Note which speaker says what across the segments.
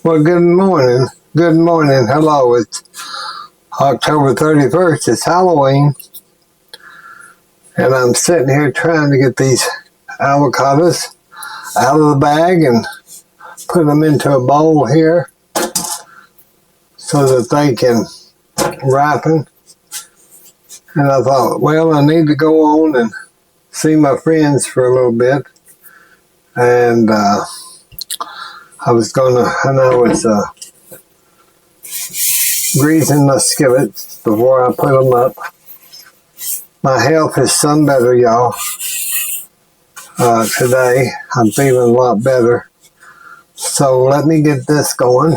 Speaker 1: Well, good morning. Good morning. Hello. It's October 31st. It's Halloween. And I'm sitting here trying to get these avocados out of the bag and put them into a bowl here so that they can ripen. And I thought, well, I need to go on and see my friends for a little bit. And I was greasing my skillet before I put them up. My health is some better, y'all. Today, I'm feeling a lot better. So let me get this going.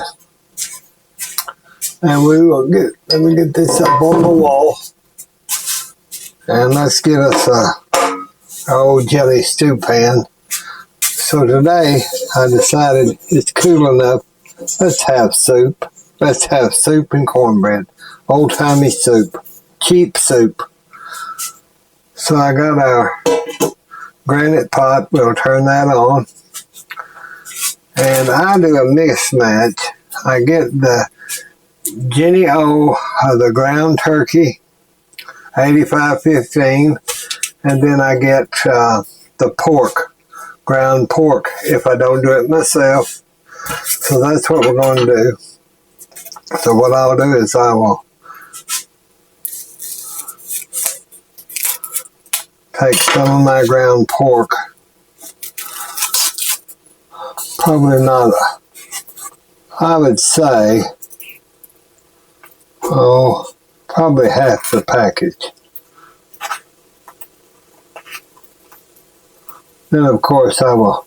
Speaker 1: And let me get this up on the wall. And let's get us our old jelly stew pan. So today, I decided it's cool enough. Let's have soup. Let's have soup and cornbread. Old-timey soup. Cheap soup. So I got our granite pot. We'll turn that on. And I do a mismatch. I get the Jenny O, the ground turkey, 85-15. And then I get the pork. Ground pork if I don't do it myself. So that's what we're going to do. So what I'll do is I will take some of my ground pork. Probably not I would say, probably half the package. Then, of course, I will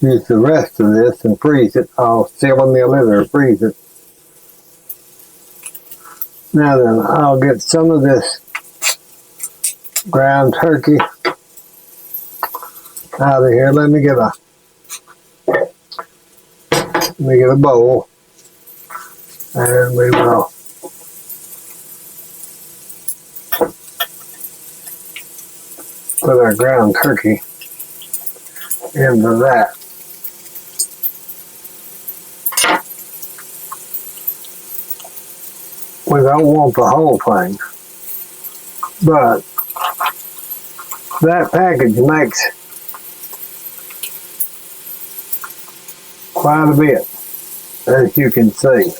Speaker 1: use the rest of this and freeze it. I'll seal the lid or freeze it. Now then, I'll get some of this ground turkey out of here. Let me get a bowl, and we will put our ground turkey into that. We don't want the whole thing, but that package makes quite a bit, as you can see.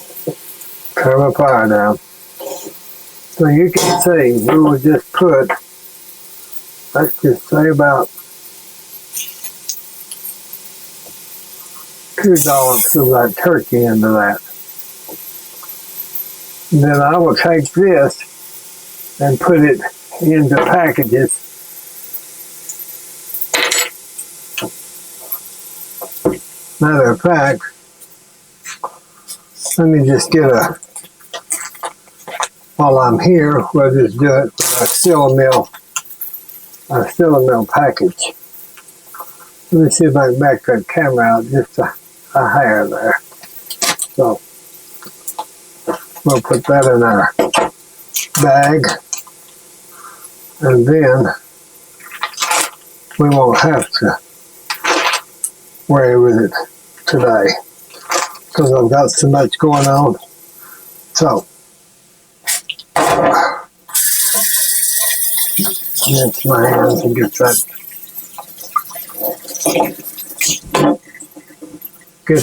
Speaker 1: Turn the fire down. So you can see, we will just put, let's just say about 2 dollops of that turkey into that. And then I will take this and put it into packages. Matter of fact, let me just get while I'm here, we'll just do it with a Sillamil package. Let me see if I can back that camera out just a hair there. So we'll put that in our bag, and then we won't have to worry with it today because I've got so much going on. So rinse my hands and get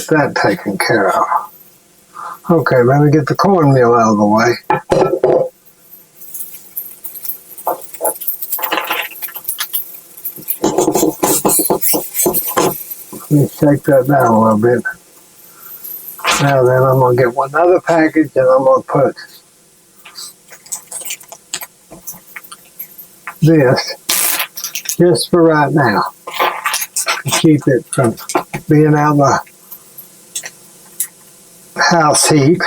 Speaker 1: that taken care of. Okay, let me get the cornmeal out of the way. Let me shake that down a little bit. Now then, I'm going to get one other package and I'm going to put this just for right now to keep it from being out of the house heat.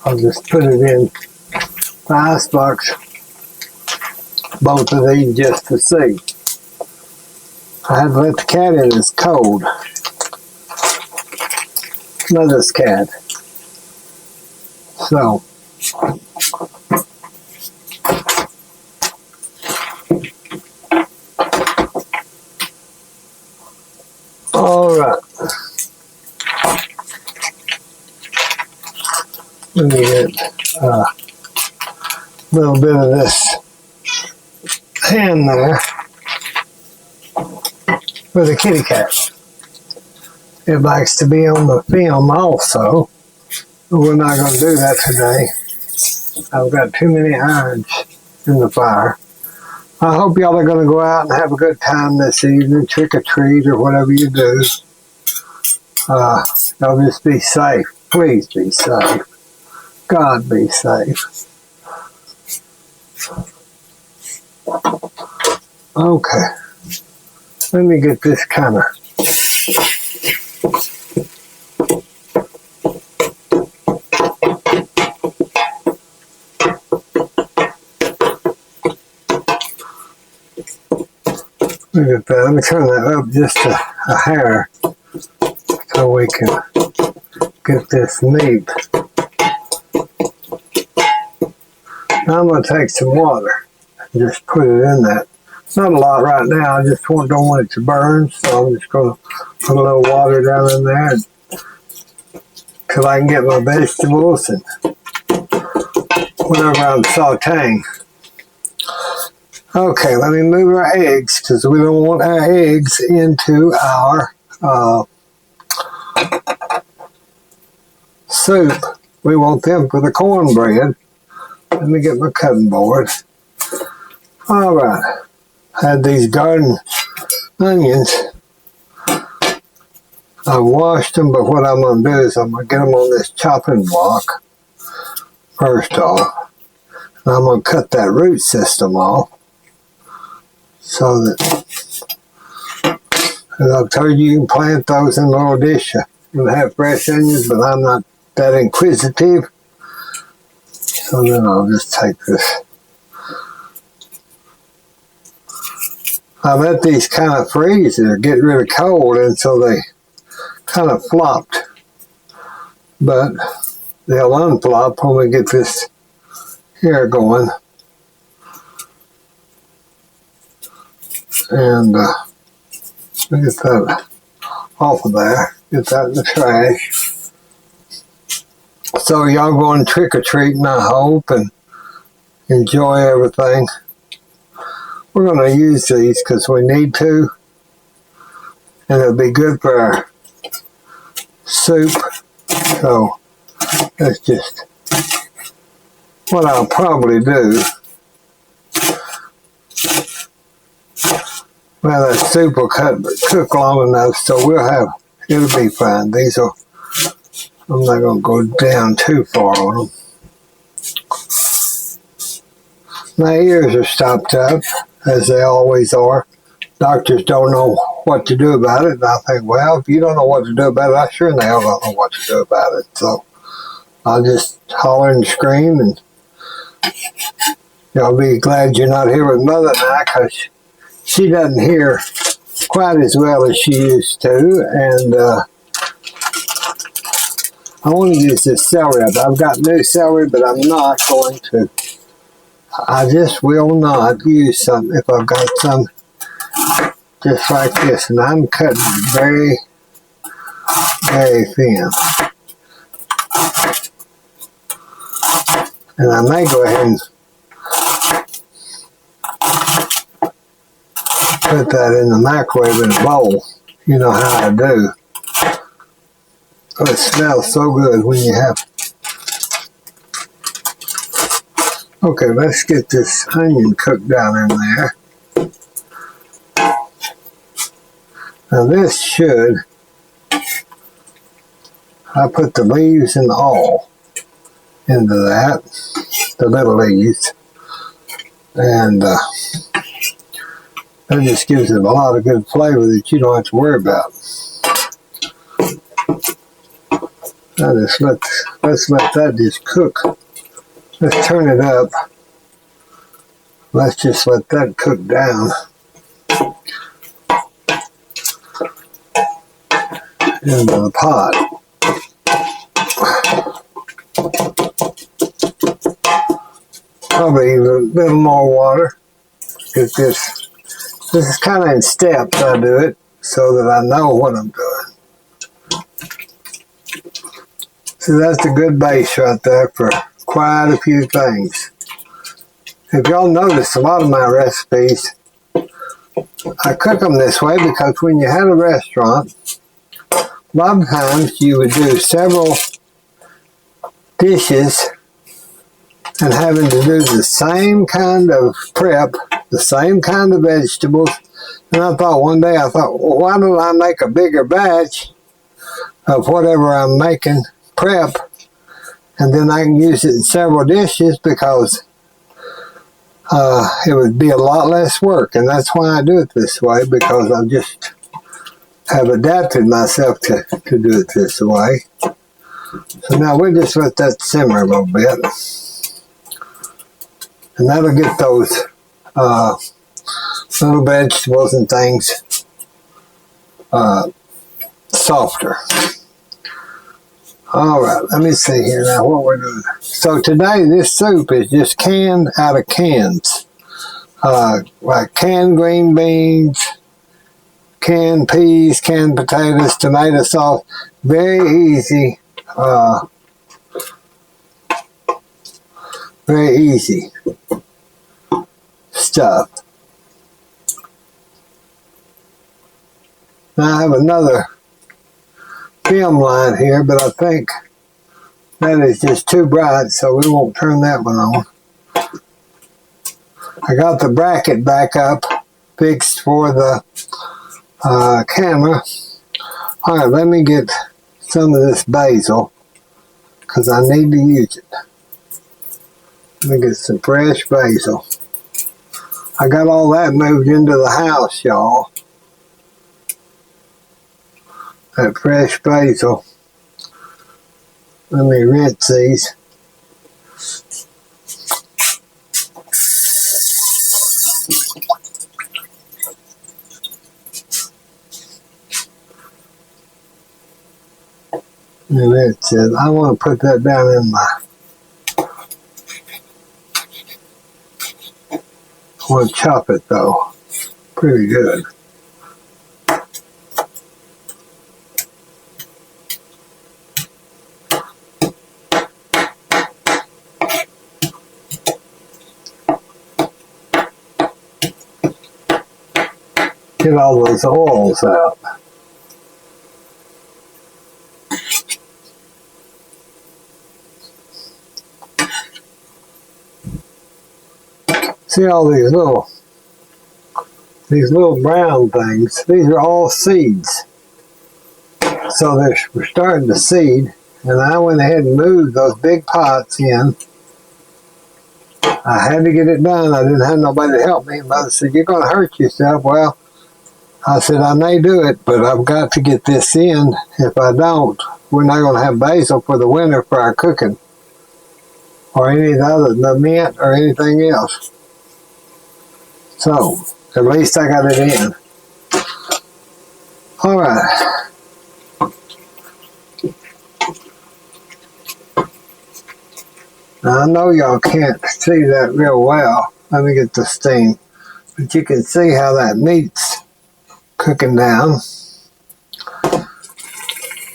Speaker 1: I'll just put it in the icebox, both of these, just to see. I had to let the cat in, it's cold. Mother's cat. So all Alright. Let me get a little bit of this hand there with a kitty cat. It likes to be on the film also, but we're not going to do that today. I've got too many irons in the fire. I hope y'all are going to go out and have a good time this evening, trick or treat or whatever you do. Y'all just be safe. Please be safe. God be safe. Okay. Let me get this kind of look at that. Let me turn that up just a hair so we can get this meat. Now I'm going to take some water and just put it in that. Not a lot right now. I just don't want it to burn, so I'm just going to put a little water down in there until I can get my vegetables and whatever I'm sauteing. Okay, let me move our eggs because we don't want our eggs into our soup. We want them for the cornbread. Let me get my cutting board. All right. Had these garden onions. I washed them, but what I'm going to do is I'm going to get them on this chopping block first off. And I'm going to cut that root system off so that, as I've told you, you can plant those in a little dish and have fresh onions, but I'm not that inquisitive. So then I'll just take this. I let these kind of freeze or get really cold, and so they kind of flopped. But they'll unflop when we get this here going. And let me get that off of there. Get that in the trash. So y'all going trick-or-treating, I hope, and enjoy everything. We're going to use these because we need to, and it'll be good for our soup. So that's just what I'll probably do. Well, that soup will cook long enough, so it'll be fine. I'm not going to go down too far on them. My ears are stopped up, as they always are. Doctors don't know what to do about it. And I think, well, if you don't know what to do about it, I sure in the hell don't know what to do about it. So I'll just holler and scream, and y'all be glad you're not here with Mother now, because she doesn't hear quite as well as she used to. And I want to use this celery. I've got new celery, but I'm not going to. I just will not use some if I've got some just like this. And I'm cutting very, very thin. And I may go ahead and put that in the microwave in a bowl. You know how I do. Oh, it smells so good when you have. Okay, let's get this onion cooked down in there. Now this should, I put the leaves and all into that, the little leaves, and that just gives it a lot of good flavor that you don't have to worry about. Now let's let that just cook. Let's turn it up. Let's just let that cook down into the pot. Probably a little more water. Get this. This is kind of in steps I do it. so that I know what I'm doing. So that's a good base right there for quite a few things. If y'all notice, a lot of my recipes, I cook them this way because when you had a restaurant, a lot of times you would do several dishes and having to do the same kind of prep, the same kind of vegetables. And I thought one day, well, why don't I make a bigger batch of whatever I'm making, prep, and then I can use it in several dishes because it would be a lot less work. And that's why I do it this way, because I just have adapted myself to do it this way. So now we'll just let that simmer a little bit. And that'll get those little vegetables and things softer. All right, let me see here now what we're doing. So today this soup is just canned out of cans. Like canned green beans, canned peas, canned potatoes, tomato sauce. Very easy. Very easy stuff. Now I have another film line here, but I think that is just too bright, so we won't turn that one on. I got the bracket back up, fixed for the camera. All right, let me get some of this basil, because I need to use it. Let me get some fresh basil. I got all that moved into the house, y'all. That fresh basil. Let me rinse these. And rinse it. I want to put that down in my... I want to chop it though. Pretty good. Get all those oils out. See all these little brown things? These are all seeds. So we're starting to seed, and I went ahead and moved those big pots in. I had to get it done. I didn't have nobody to help me. Mother said, "You're going to hurt yourself." Well, I said, I may do it, but I've got to get this in. If I don't, we're not going to have basil for the winter for our cooking, or any of the other, the mint or anything else. So, at least I got it in. All right. Now, I know y'all can't see that real well. Let me get the steam. But you can see how that meat's cooking down. I'm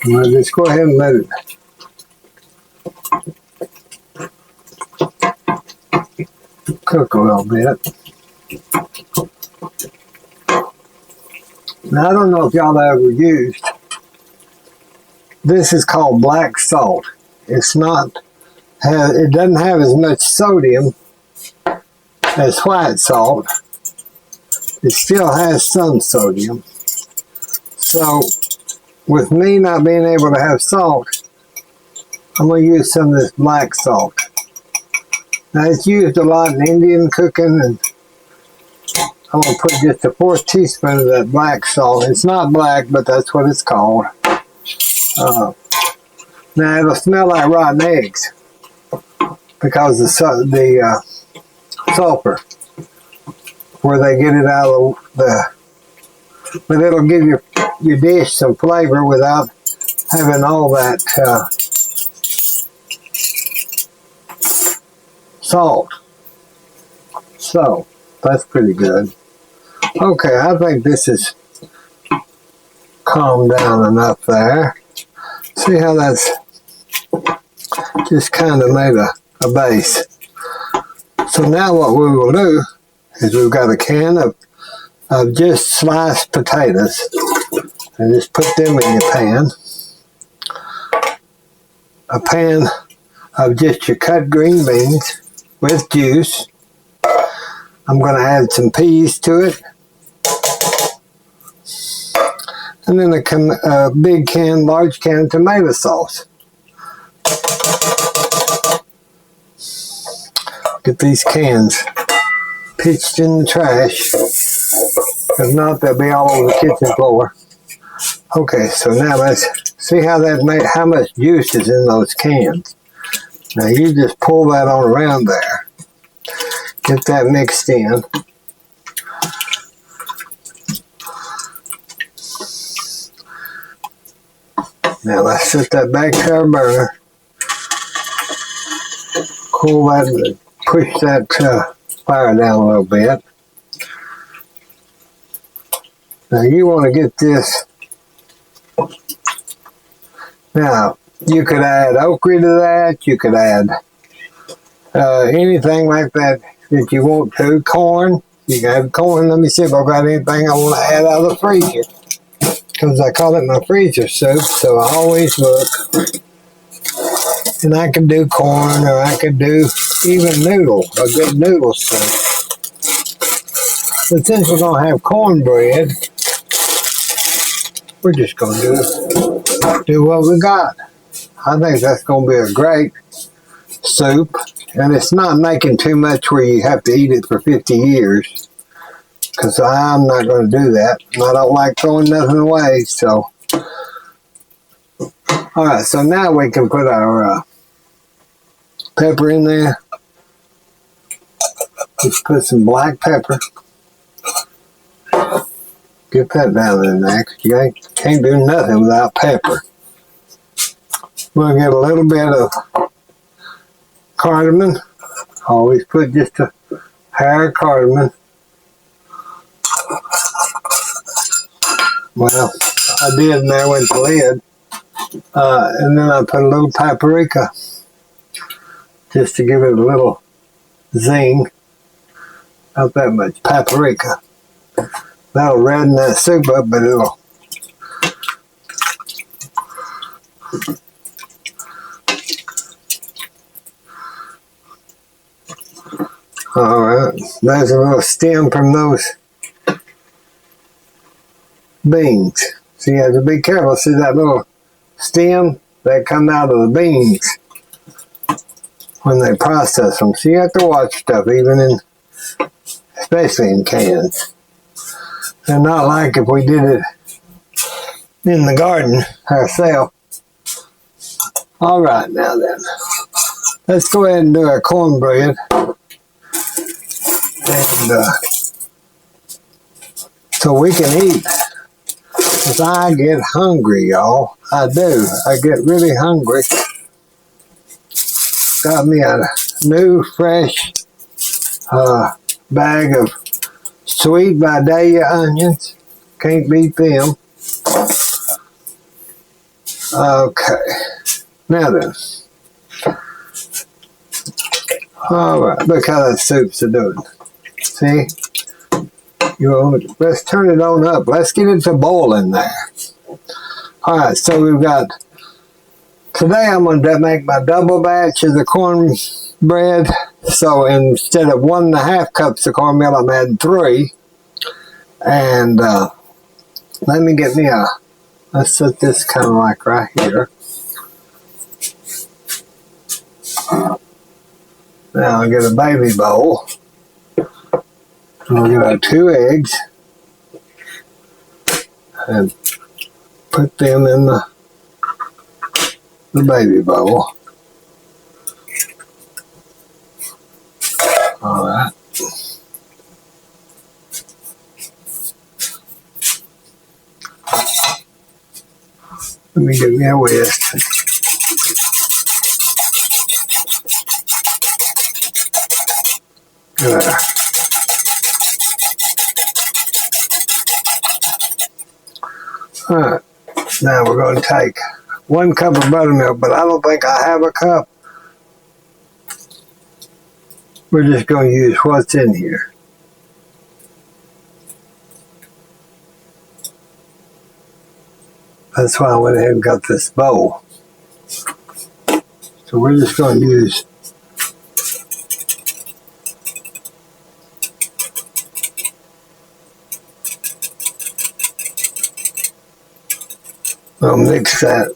Speaker 1: going to just go ahead and let it cook a little bit. Now, I don't know if y'all ever used, this is called black salt. It's not, it doesn't have as much sodium as white salt. It still has some sodium. So, with me not being able to have salt, I'm going to use some of this black salt. Now, it's used a lot in Indian cooking, and I'm going to put just a 1/4 teaspoon of that black salt. It's not black, but that's what it's called. Now, it'll smell like rotten eggs because the sulfur, where they get it out of but it'll give your dish some flavor without having all that salt. So, that's pretty good. Okay, I think this is calmed down enough there. See how that's just kind of made a base. So now what we will do is we've got a can of just sliced potatoes, and just put them in your pan. A pan of just your cut green beans with juice. I'm going to add some peas to it. And then a big can, large can of tomato sauce. Get these cans pitched in the trash. If not, they'll be all over the kitchen floor. Okay, so now let's see how much juice is in those cans. Now you just pull that on around there. Get that mixed in. Now let's set that back to our burner. Cool that and push that fire down a little bit. Now you want to get this. Now you could add okra to that. You could add anything like that you want to. Corn. You can add corn. Let me see if I've got anything I want to add out of the freezer. Because I call it my freezer soup, so I always look. And I could do corn, or I could do even noodle, a good noodle soup. But since we're going to have cornbread, we're just going to do what we got. I think that's going to be a great soup. And it's not making too much where you have to eat it for 50 years. Because I'm not going to do that. And I don't like throwing nothing away. So, alright, so now we can put our pepper in there. Just put some black pepper. Get that down in there, because you can't do nothing without pepper. We'll get a little bit of cardamom. Always put just a hair of cardamom. Well, I did, and there went the lid. And then I put a little paprika, just to give it a little zing. Not that much paprika. That'll redden that soup up, but it'll. Alright, there's a little stem from those beans. So you have to be careful. See that little stem that come out of the beans when they process them. So you have to watch stuff, especially in cans. They're not like if we did it in the garden ourselves. All right, now then, let's go ahead and do our cornbread. And so we can eat. Because I get hungry, y'all. I do. I get really hungry. Got me a new, fresh bag of Sweet Vidalia onions. Can't beat them. Okay. Now then. Alright, look how that soup's doing. See? Let's turn it on up. Let's get it to boiling there. Alright, so we've got, today I'm going to make my double batch of the cornbread. So instead of 1.5 cups of cornmeal, I'm adding 3. And let me get me let's set this kind of like right here. Now I'll get a baby bowl. We'll get our 2 eggs and put them in the baby bowl. All right. Let me get me a whisk. There. Alright, now we're going to take 1 cup of buttermilk, but I don't think I have a cup. We're just going to use what's in here. That's why I went ahead and got this bowl. So we're just going to use I'll mix that.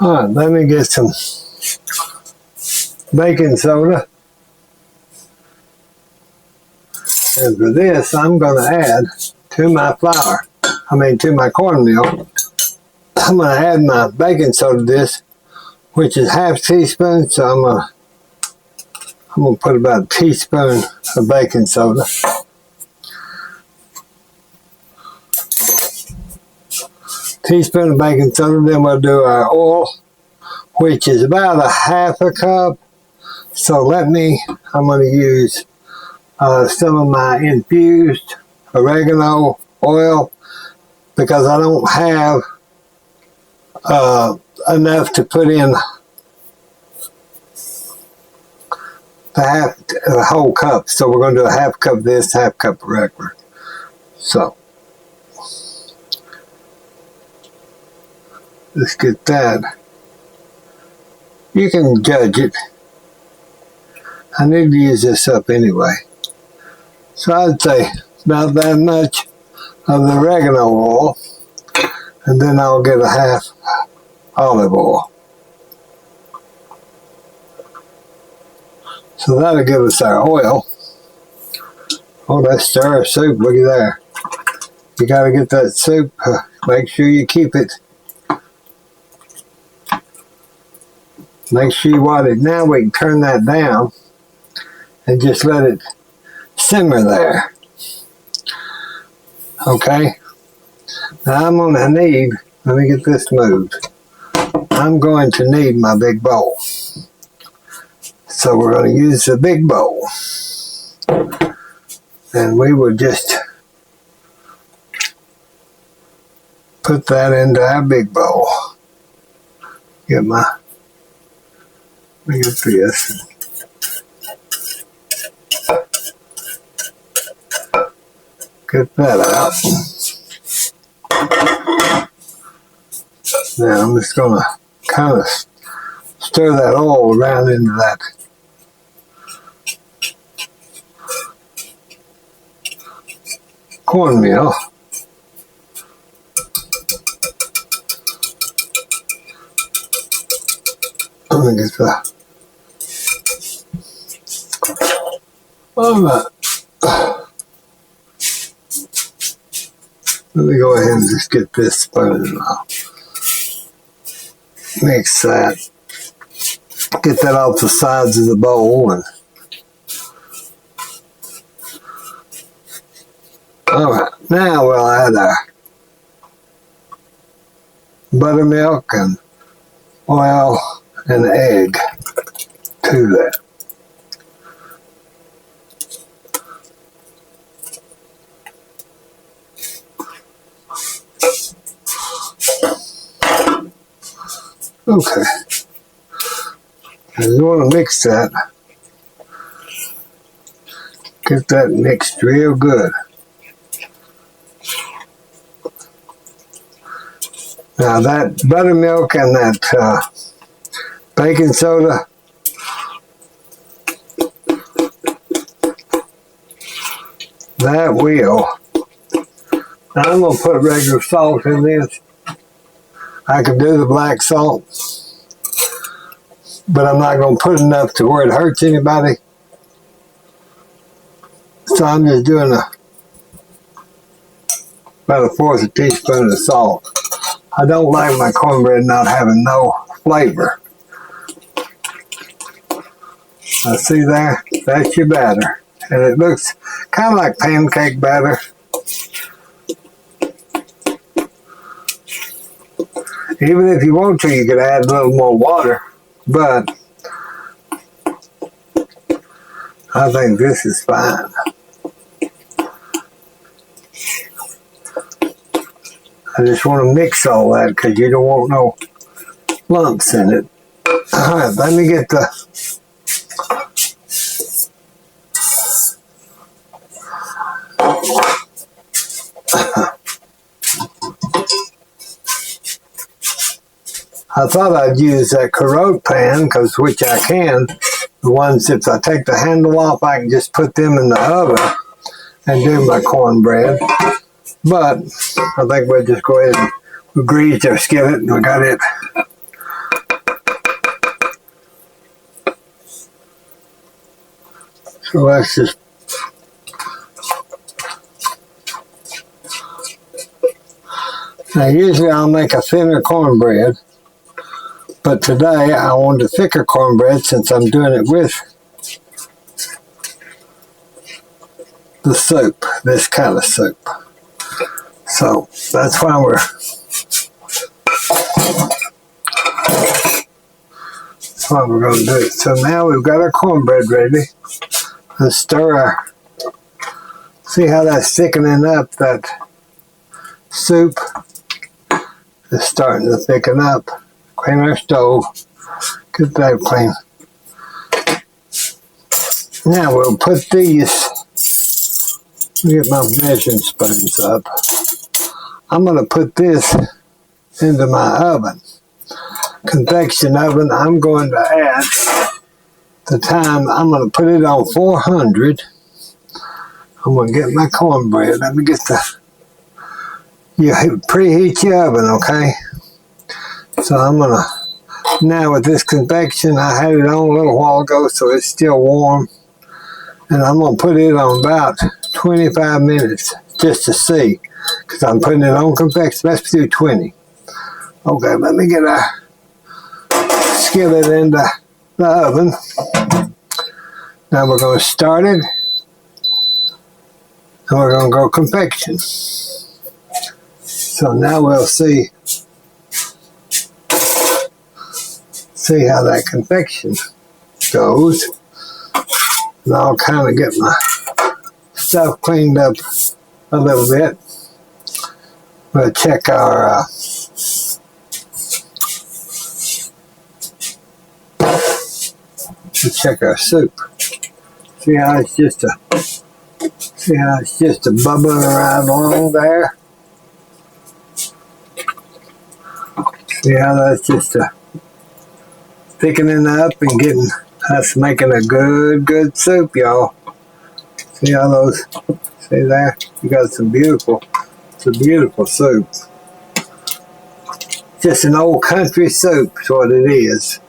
Speaker 1: Alright, let me get some baking soda. And for this, I'm going to add to my flour, to my cornmeal, I'm going to add my baking soda to this, which is half teaspoon, so I'm going to put about a teaspoon of baking soda. Teaspoon of baking soda, then we'll do our oil, which is about a half a cup. So I'm going to use some of my infused oregano oil because I don't have enough to put in the whole cup. So we're going to do a half cup of this, half cup of regular. So let's get that. You can judge it. I need to use this up anyway. So I'd say about that much of the oregano oil, and then I'll get a half olive oil. So that'll give us our oil. Oh, that's stir soup. Look at there. You got to get that soup. Make sure you keep it. Make sure you water it. Now we can turn that down and just let it simmer there. Okay. Now I'm going to need, let me get this moved. I'm going to need my big bowl. So we're going to use the big bowl. And we will just put that into our big bowl. Let me get this. Get that out. Now I'm just going to kind of stir that all around into that cornmeal. Let me get that. All right. Let me go ahead and just get this spoon and I'll mix that. Get that off the sides of the bowl. All right, now we'll add our buttermilk and oil and egg to that. Okay. And you want to mix that. Get that mixed real good. Now that buttermilk and that baking soda, that will. Now I'm going to put regular salt in this. I can do the black salt, but I'm not going to put enough to where it hurts anybody. So I'm just doing about 1/4 teaspoon of salt. I don't like my cornbread not having no flavor. Now see there? That's your batter. And it looks kind of like pancake batter. Even if you want to, you could add a little more water. But I think this is fine. I just want to mix all that because you don't want no lumps in it. All right, let me get the I thought I'd use that corrode pan, which I can. The ones, if I take the handle off, I can just put them in the oven and do my cornbread. But I think we'll just go ahead and we greased our skillet and we got it. So let's just now usually I'll make a thinner cornbread, but today I want a thicker cornbread since I'm doing it with the soup, this kind of soup. So that's why we're going to do it. So now we've got our cornbread ready. Let's stir our, see how that's thickening up. That soup is starting to thicken up. Clean our stove. Get that clean. Now we'll put these, get my measuring spoons up. I'm going to put this into my oven. Convection oven, I'm going to add the time, I'm going to put it on 400. I'm going to get my cornbread. Let me get you preheat your oven, okay? So I'm going to, now with this convection, I had it on a little while ago, so it's still warm. And I'm going to put it on about 25 minutes just to see, because I'm putting it on convection. Let's do 20. Okay, let me get our skillet in the oven. Now we're going to start it, and we're going to go convection. So now we'll see how that convection goes. And I'll kind of get my stuff cleaned up a little bit. We'll check our soup. See how it's just a bubbling around along there. See how that's just thickening up and getting us making a good soup, y'all. See how those, see there? You got it's a beautiful soup. Just an old country soup is what it is.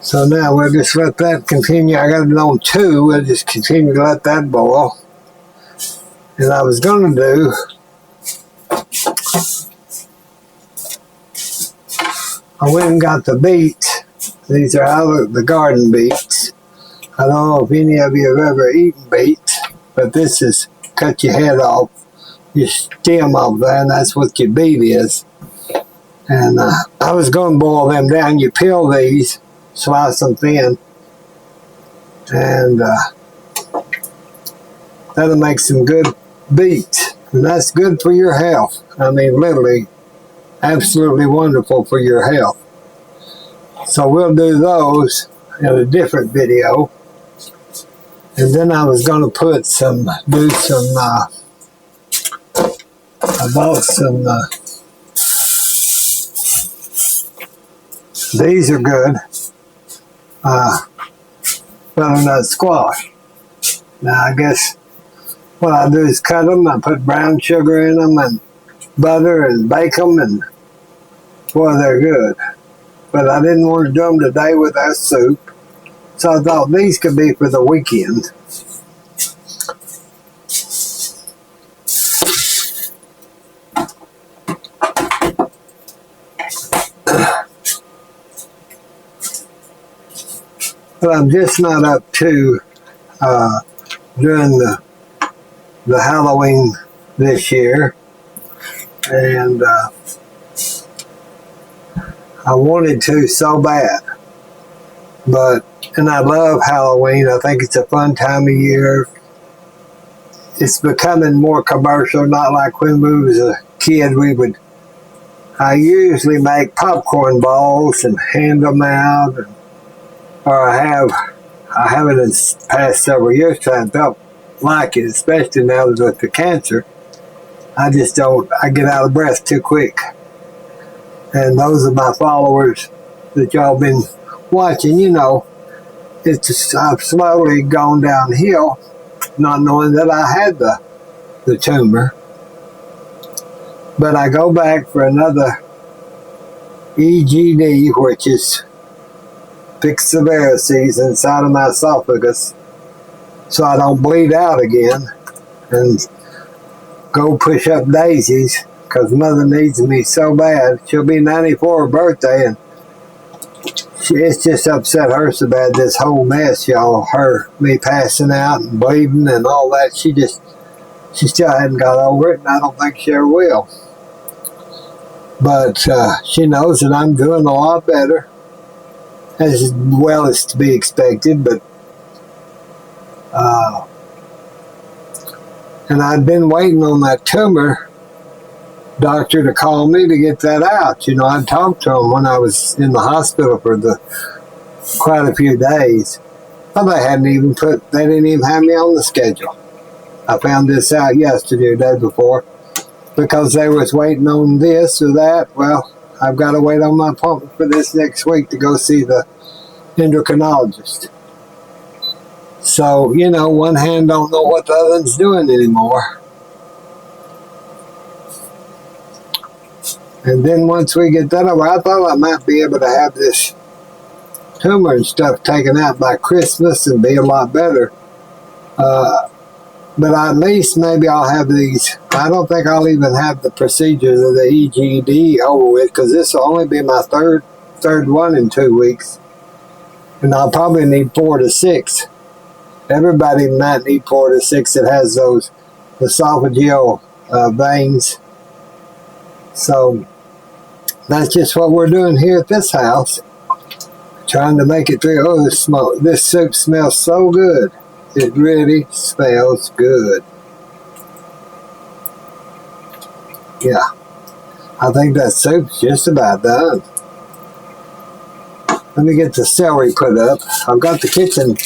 Speaker 1: So now we'll just let that continue. I got it on 2. We'll just continue to let that boil. And I was going to do, I went and got the beets. These are out of the garden beets. I don't know if any of you have ever eaten beets, but this is cut your head off, your stem off there, and that's what your beet is. And I was going to boil them down. You peel these, slice them thin, and that'll make some good beets. And that's good for your health. I mean, literally, absolutely wonderful for your health. So we'll do those in a different video. And then I was going to put I bought some, these are good, butternut squash. Now I guess what I do is cut them, I put brown sugar in them and butter and bake them, and boy, they're good. But I didn't want to do them today with our soup, so I thought these could be for the weekend. But I'm just not up to doing the Halloween this year, and I wanted to so bad. And I love Halloween. I think it's a fun time of year. It's becoming more commercial, not like when we was a kid. I usually make popcorn balls and hand them out, or I haven't in the past several years trying to like it, especially now with the cancer. I just don't, I get out of breath too quick. And those are my followers that y'all been watching. I've slowly gone downhill, not knowing that I had the tumor. But I go back for another EGD, which is fix the varices inside of my esophagus so I don't bleed out again, and go push up daisies because Mother needs me so bad. She'll be 94 her birthday, and it's just upset her so bad, this whole mess, y'all. Me passing out and bleeding and all that. She still hadn't got over it, and I don't think she ever will. But she knows that I'm doing a lot better, as well as to be expected. But and I'd been waiting on that tumor doctor to call me to get that out. I'd talked to him when I was in the hospital for quite a few days. But they didn't even have me on the schedule. I found this out yesterday or the day before, because they was waiting on this or that. Well, I've got to wait on my appointment for this next week to go see the endocrinologist. So, one hand don't know what the other's doing anymore. And then once we get that over, I thought I might be able to have this tumor and stuff taken out by Christmas and be a lot better. But at least maybe I'll have these. I don't think I'll even have the procedure of the EGD over with, because this will only be my third one in 2 weeks. And I'll probably need 4 to 6. Everybody might need 4 to 6 that has those esophageal veins. So that's just what we're doing here at this house. Trying to make it through. Oh, this soup smells so good. It really smells good. Yeah. I think that soup's just about done. Let me get the celery put up. I've got the kitchen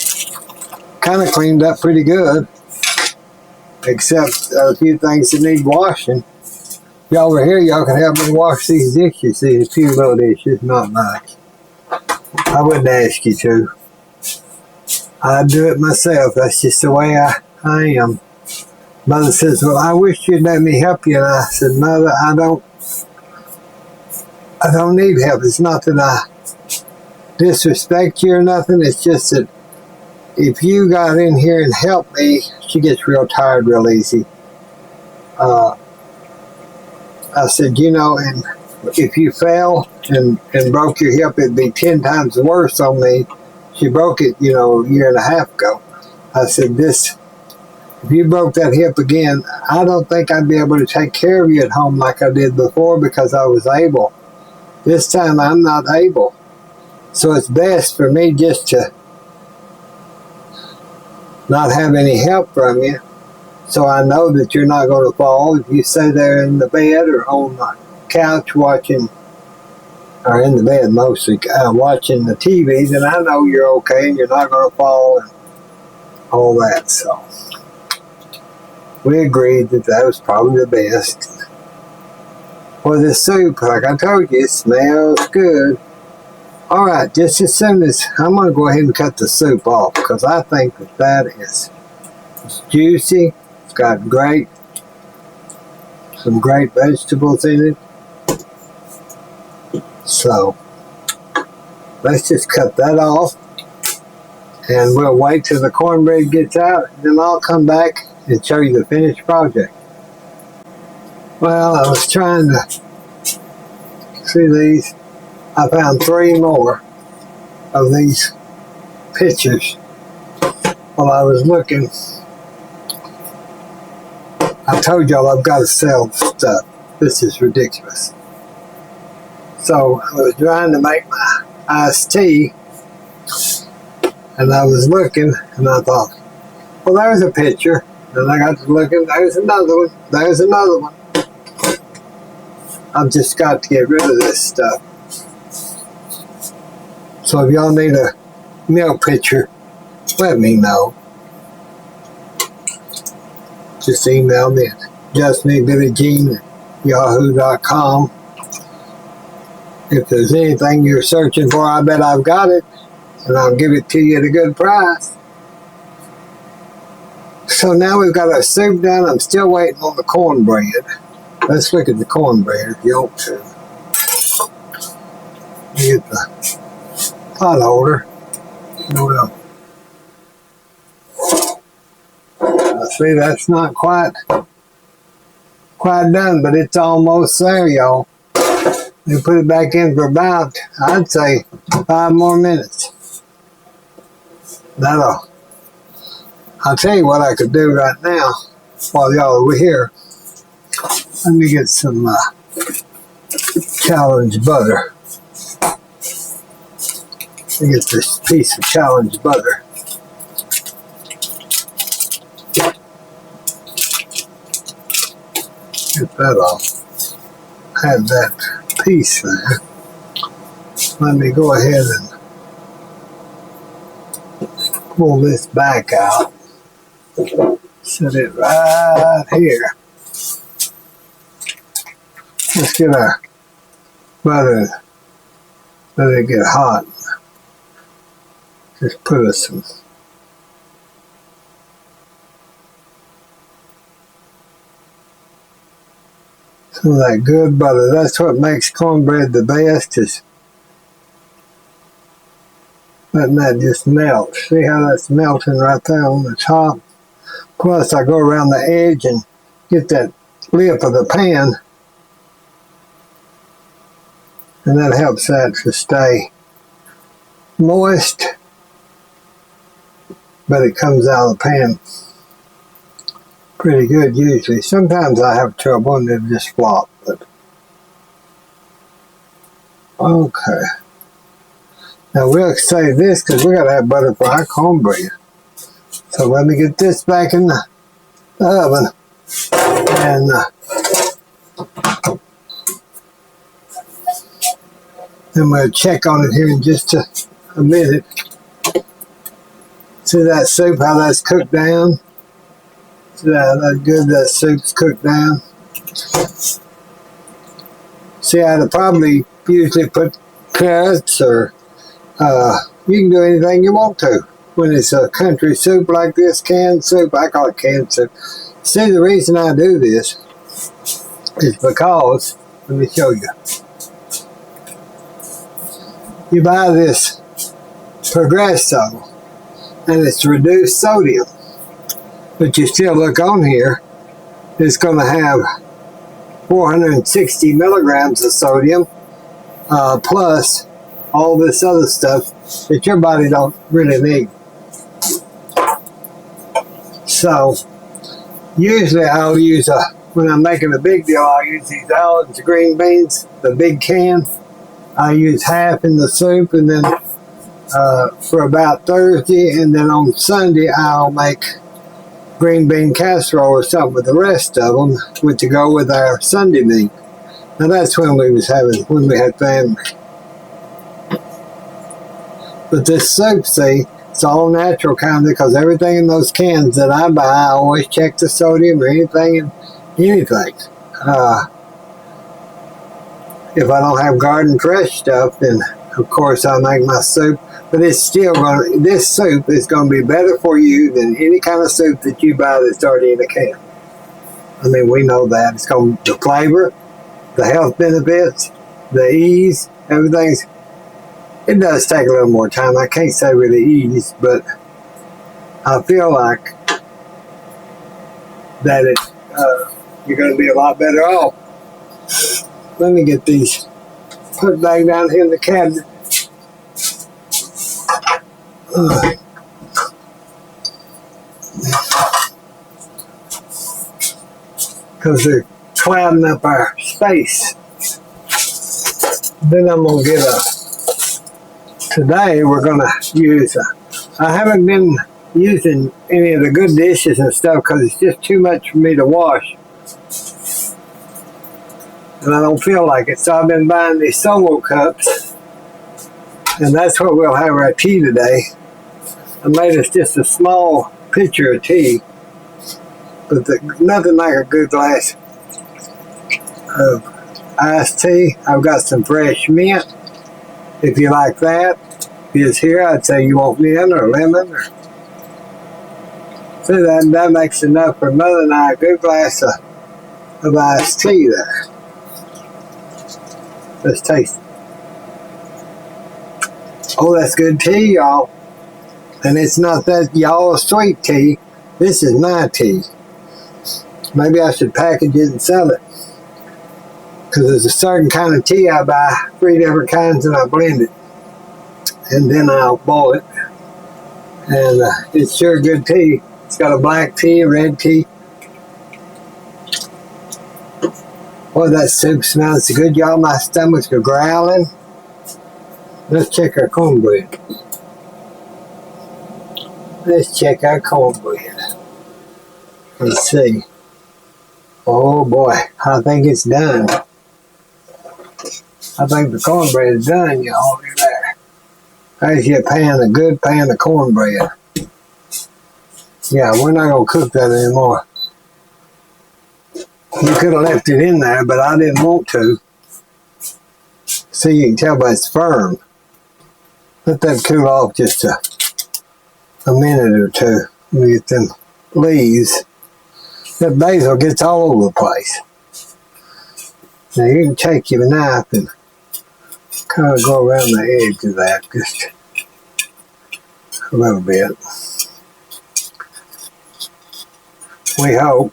Speaker 1: kind of cleaned up pretty good, except a few things that need washing. Y'all over here, y'all can help me wash these dishes, these few little dishes, not much. I wouldn't ask you to. I'd do it myself. That's just the way I am. Mother says, well, I wish you'd let me help you. And I said, Mother, I don't need help. It's not that I disrespect you or nothing. It's just that if you got in here and helped me, she gets real tired real easy. I said, and if you fell and broke your hip, it'd be 10 times worse on me. She broke it, a year and a half ago. I said, if you broke that hip again, I don't think I'd be able to take care of you at home like I did before, because I was able. This time I'm not able. So it's best for me just to not have any help from you, so I know that you're not going to fall. If you stay there in the bed or on the couch watching, or in the bed mostly, watching the TV, then I know you're okay and you're not going to fall and all that. So we agreed that was probably the best. For the soup, like I told you, it smells good. All right, just as soon as I'm going to go ahead and cut the soup off, because I think that it's juicy. It's got some great vegetables in it. So let's just cut that off, and we'll wait till the cornbread gets out, and then I'll come back and show you the finished project. Well, I was trying to see these. I found 3 more of these pictures while I was looking. I told y'all I've got to sell stuff. This is ridiculous. So I was trying to make my iced tea, And I was looking, and I thought, well, there's a picture. And I got to looking, there's another one, there's another one. I've just got to get rid of this stuff. So if y'all need a milk pitcher, let me know. Just email me at justmebilliegene@yahoo.com. If there's anything you're searching for, I bet I've got it, and I'll give it to you at a good price. So now we've got our soup done. I'm still waiting on the cornbread. Let's look at the cornbread if you want to. Get the pot holder. Well, see, that's not quite done, but it's almost there, y'all. You put it back in for about, I'd say, 5 more minutes. I'll tell you what I could do right now while y'all are here. Let me get some challenge butter. Let me get this piece of challenge butter. Get that off. Have that piece there. Let me go ahead and pull this back out. Set it right here. Let's get our butter. Let it get hot. Just put us some of that good butter. That's what makes cornbread the best, is letting that just melt. See how that's melting right there on the top? Plus I go around the edge and get that lip of the pan, and that helps that to stay moist, but it comes out of the pan pretty good usually. Sometimes I have trouble and it'll just flop, but okay. Now we'll save this because we gotta have butter for our cornbread. So let me get this back in the oven, and then we'll check on it here in just a minute. See that soup, how that's cooked down? See how that good that soup's cooked down? See, I'd probably usually put carrots, or you can do anything you want to. When it's a country soup like this, canned soup, I call it canned soup. See, the reason I do this is because, let me show you. You buy this Progresso, and it's reduced sodium. But you still look on here, it's going to have 460 milligrams of sodium, plus all this other stuff that your body don't really need. So usually I'll use when I'm making a big deal, I'll use these Allen's green beans, the big can. I use half in the soup, and then for about Thursday, and then on Sunday I'll make green bean casserole or something with the rest of them, to go with our Sunday meat. Now that's when we had family. But this soup, see, it's all natural kind of, because everything in those cans that I buy, I always check the sodium or anything. If I don't have garden fresh stuff, then of course I make my soup. But it's still this soup is going to be better for you than any kind of soup that you buy that's already in a can. I mean, we know that. It's going to, the flavor, the health benefits, the ease, everything's. It does take a little more time. I can't say with the ease, but I feel like that you're going to be a lot better off. Let me get these put back down here in the cabinet. Because they're clouding up our space. Then I'm going to get today we're going to use I haven't been using any of the good dishes and stuff because it's just too much for me to wash. And I don't feel like it. So I've been buying these solo cups. And that's what we'll have our tea today. I made us just a small pitcher of tea. But nothing like a good glass of iced tea. I've got some fresh mint. If you like that. If it's here, I'd say you want mint or lemon. So that makes enough for Mother and I a good glass of iced tea there. Let's taste it. Oh, that's good tea, y'all. And it's not that y'all sweet tea. This is my tea. Maybe I should package it and sell it. Because there's a certain kind of tea I buy, 3 different kinds, and I blend it. And then I'll boil it. And it's sure good tea. It's got a black tea, a red tea. Boy, that soup smells good, y'all. My stomach's growling. Let's check our cornbread. Let's check our cornbread. Let's see. Oh boy, I think it's done. I think the cornbread is done, y'all. Look at there. There's your pan, a good pan of cornbread. Yeah, we're not going to cook that anymore. You could have left it in there, but I didn't want to. See, you can tell by it's firm. Let that cool off just a minute or two. Let me get them leaves. That basil gets all over the place. Now you can take your knife and kind of go around the edge of that just a little bit. We hope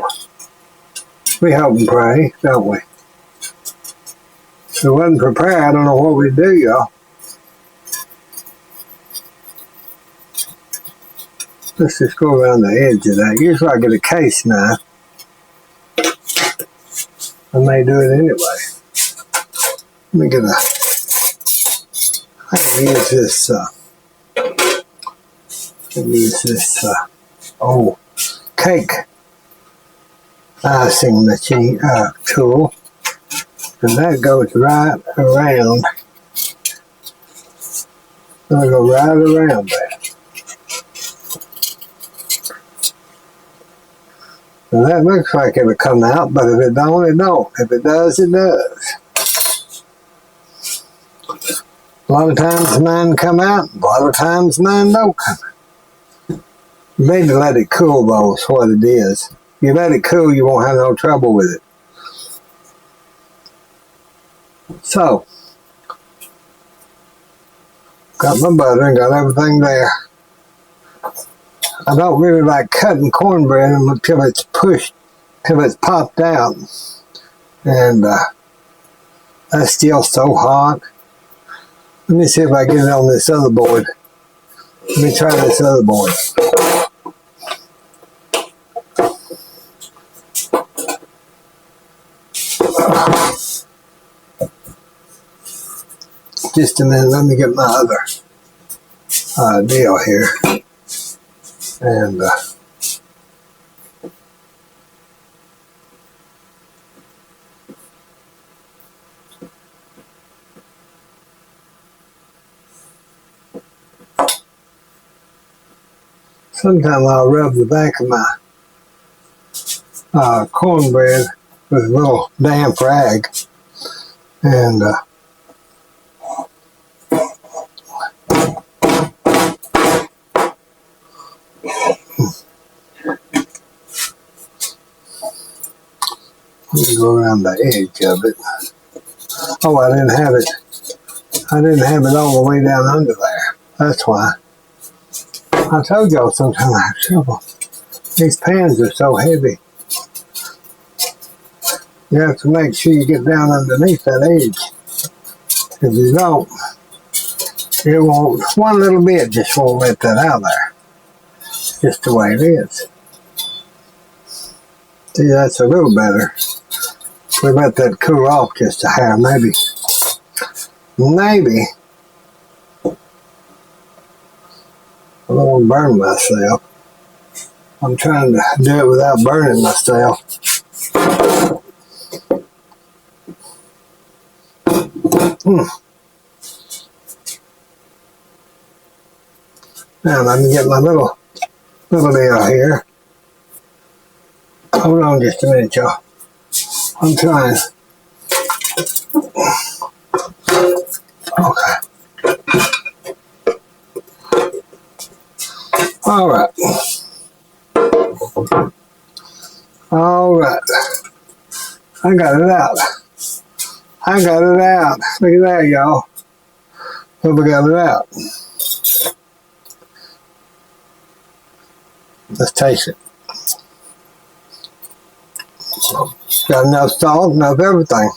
Speaker 1: and pray, don't we? If it wasn't for prayer, I don't know what we'd do, y'all. Let's just go around the edge of that. Usually I get a case knife. I may do it anyway. Let me get I can use this, cake icing machine, tool. And that goes right around. I'll go right around that. And that looks like it'll come out, but if it don't, it don't. If it does, it does. A lot of times mine come out, a lot of times mine don't come out. You need to let it cool, though, is what it is. You let it cool, you won't have no trouble with it. So, got my butter and got everything there. I don't really like cutting cornbread until it's pushed, till it's popped out. And that's still so hot. Let me see if I get it on this other board. Let me try this other board. Just a minute, let me get my other deal here. And sometimes I'll rub the back of my cornbread with a little damp rag. And let me go around the edge of it. Oh, I didn't have it all the way down under there. That's why. I told y'all sometimes I have trouble. These pans are so heavy. You have to make sure you get down underneath that edge. If you don't, it won't, one little bit just won't let that out there. It's just the way it is. See, that's a little better. We let that cool off just a hair, maybe. I don't want to burn myself. I'm trying to do it without burning myself. Now let me get my little deal here. Hold on just a minute, y'all. I'm trying. Okay. All right. All right. I got it out. I got it out. Look at that, y'all. Hope I got it out. Let's taste it. Got enough salt, enough everything.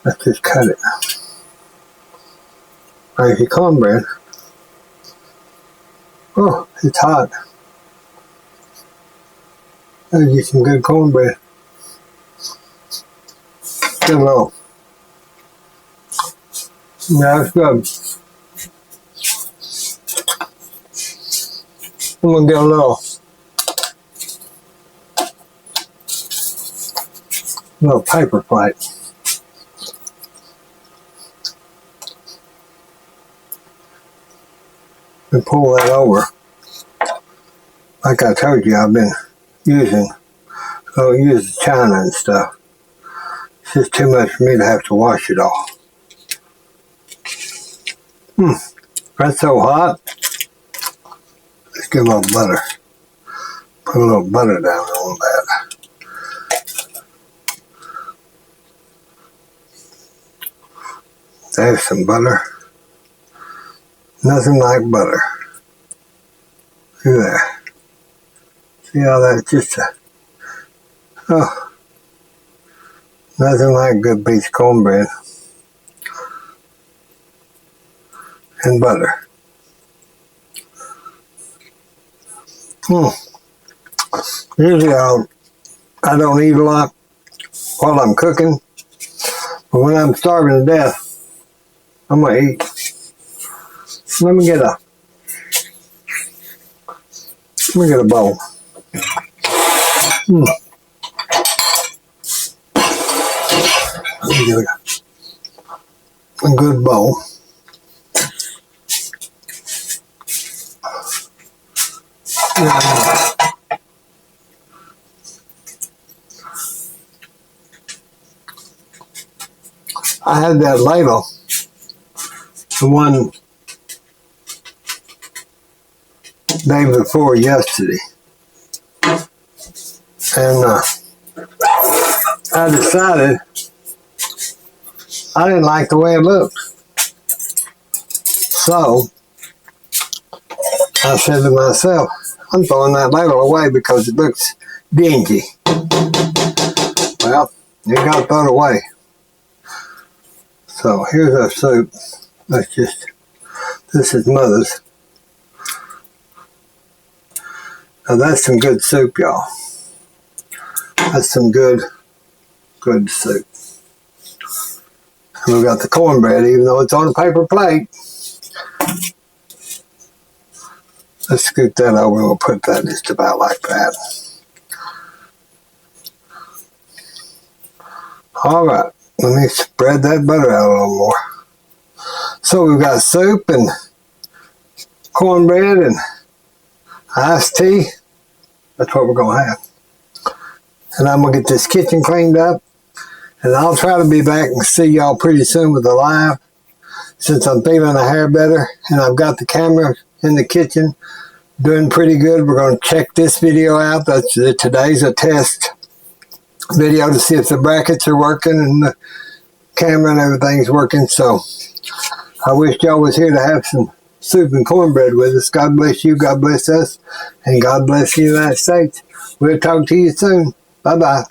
Speaker 1: Let's just cut it. There's your cornbread. Oh, it's hot. There's you some good cornbread. Get a little. Yeah, it's good. I'm gonna get a little paper plate. And pull that over. Like I told you, I've been using, I don't use the china and stuff. It's just too much for me to have to wash it all. That's so hot. Let's get a little butter. Put a little butter down on that. There's some butter. Nothing like butter. Look at that. See how that's just nothing like good beef cornbread and butter. Usually I don't eat a lot while I'm cooking, but when I'm starving to death, I'm gonna eat. Let me get a bowl. Let me get a good bowl. I had that ladle, the one day before yesterday, and I decided I didn't like the way it looked. So I said to myself, I'm throwing that ladle away because it looks dingy. Well, you got to throw it away. So here's our soup. This is Mother's. Now that's some good soup, y'all. That's some good soup. And we got the cornbread, even though it's on a paper plate. Let's scoot that over and we'll put that just about like that. All right, let me spread that butter out a little more. So we've got soup and cornbread and iced tea. That's what we're going to have. And I'm going to get this kitchen cleaned up. And I'll try to be back and see y'all pretty soon with the live. Since I'm feeling a hair better and I've got the camera in the kitchen doing pretty good. We're going to check this video out. Today's a test video to see if the brackets are working and the camera and everything's working. So I wish y'all was here to have some soup and cornbread with us. God bless you, God bless us, and God bless the United States. We'll talk to you soon. Bye-bye.